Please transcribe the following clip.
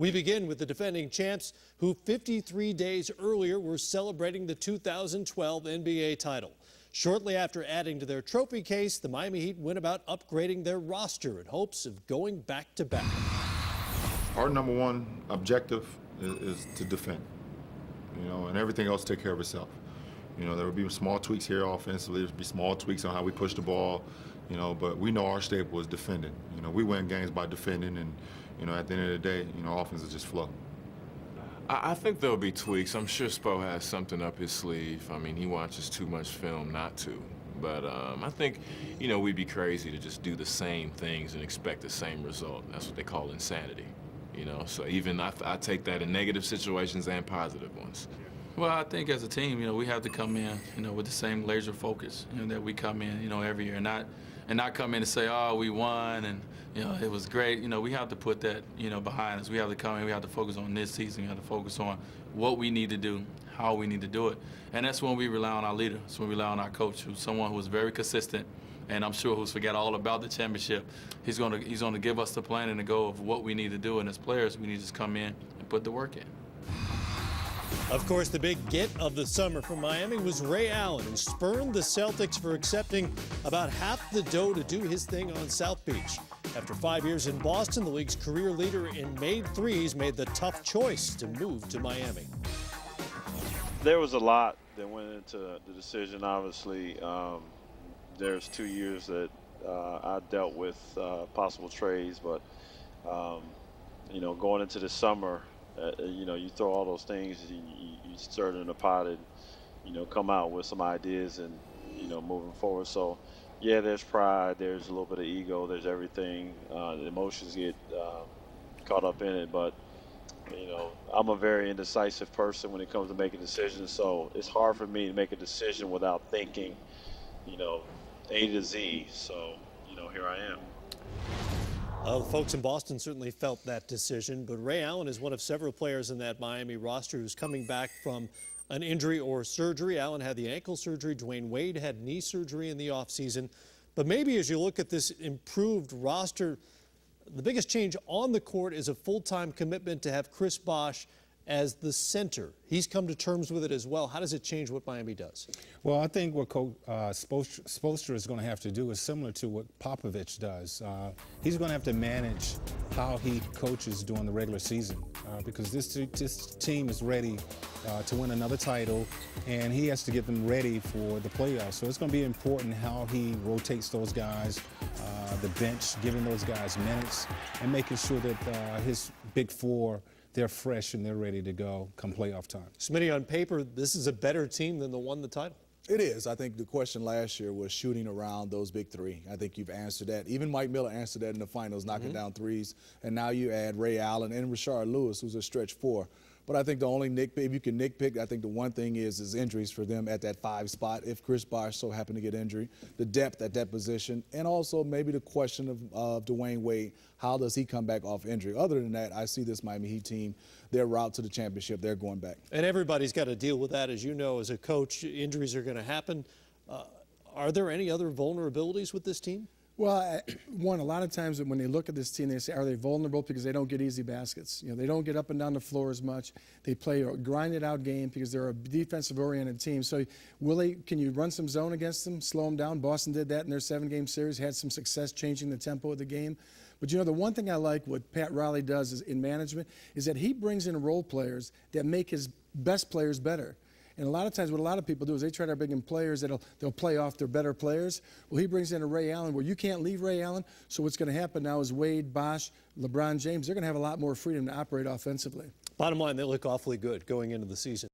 We begin with the defending champs who 53 days earlier were celebrating the 2012 NBA title. Shortly after adding to their trophy case, the Miami Heat went about upgrading their roster in hopes of going back-to-back. Our number one objective is to defend, and everything else take care of itself. There will be small tweaks here offensively. There will be small tweaks on how we push the ball, but we know our staple is defending. We win games by defending, and, at the end of the day, offense is just flow. I think there'll be tweaks. I'm sure Spo has something up his sleeve. I mean, he watches too much film not to. But I think, we'd be crazy to just do the same things and expect the same result. That's what they call insanity, So even I take that in negative situations and positive ones. Well, I think as a team, we have to come in, with the same laser focus, that we come in, every year, and not come in and say, oh, we won and it was great. We have to put that, behind us. We have to come in. We have to focus on this season. We have to focus on what we need to do, how we need to do it, and that's when we rely on our leader. That's when we rely on our coach, who's someone who's very consistent, and I'm sure who's forgot all about the championship. He's going to give us the plan and the goal of what we need to do, and as players, we need to just come in and put the work in. Of course, the big get of the summer from Miami was Ray Allen, who spurned the Celtics for accepting about half the dough to do his thing on South Beach. After 5 years in Boston, the league's career leader in made threes made the tough choice to move to Miami. There was a lot that went into the decision. Obviously, there's 2 years that I dealt with possible trades, but going into the summer, you throw all those things, you stir it in the pot and, come out with some ideas and, moving forward. So, yeah, there's pride, there's a little bit of ego, there's everything. The emotions get caught up in it, but, I'm a very indecisive person when it comes to making decisions. So it's hard for me to make a decision without thinking, A to Z. So, here I am. The folks in Boston certainly felt that decision, but Ray Allen is one of several players in that Miami roster who's coming back from an injury or surgery. Allen had the ankle surgery. Dwayne Wade had knee surgery in the offseason. But maybe as you look at this improved roster, the biggest change on the court is a full-time commitment to have Chris Bosh as the center. He's come to terms with it as well. How does it change what Miami does? Well, I think what Coach Spoelstra is going to have to do is similar to what Popovich does. He's going to have to manage how he coaches during the regular season because this team is ready to win another title, and he has to get them ready for the playoffs. So it's going to be important how he rotates those guys, the bench, giving those guys minutes, and making sure that his big four, they're fresh and they're ready to go come playoff time. Smitty, on paper, this is a better team than the one the title. It is. I think the question last year was shooting around those big three. I think you've answered that. Even Mike Miller answered that in the finals, knocking down threes. And now you add Ray Allen and Rashard Lewis, who's a stretch four. But I think the only nitpick, if you can nitpick, I think the one thing is injuries for them at that 5 spot. If Chris Bosh so happened to get injured, the depth at that position, and also maybe the question of Dwayne Wade, how does he come back off injury? Other than that, I see this Miami Heat team, their route to the championship, they're going back. And everybody's got to deal with that. As you know, as a coach, injuries are going to happen. Are there any other vulnerabilities with this team? Well, a lot of times when they look at this team, they say, are they vulnerable because they don't get easy baskets? They don't get up and down the floor as much. They play a grinded-out game because they're a defensive-oriented team. So can you run some zone against them, slow them down? Boston did that in their 7-game series, had some success changing the tempo of the game. But, the one thing I like what Pat Riley does is in management is that he brings in role players that make his best players better. And a lot of times what a lot of people do is they try to bring in players they'll play off their better players. Well, he brings in a Ray Allen where you can't leave Ray Allen. So what's going to happen now is Wade, Bosh, LeBron James, they're going to have a lot more freedom to operate offensively. Bottom line, they look awfully good going into the season.